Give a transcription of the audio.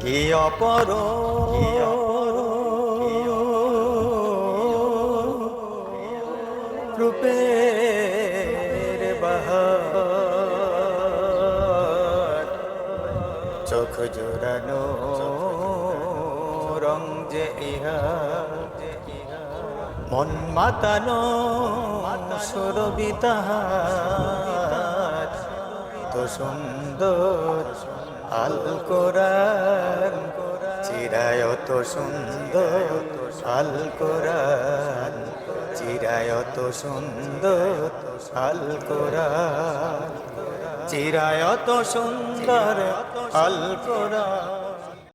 কি অপর রূপের বাহার, চোখ জোড়ানো রং যে ইহা, মন মাতানো সুরবিতাহার, তো সুন্দর আল কোরআন, চিরায় তো সুন্দর আল কোরআন, চিরায় তো সুন্দর আল কোরআন, চিরায় তো সুন্দর আল কোরআন।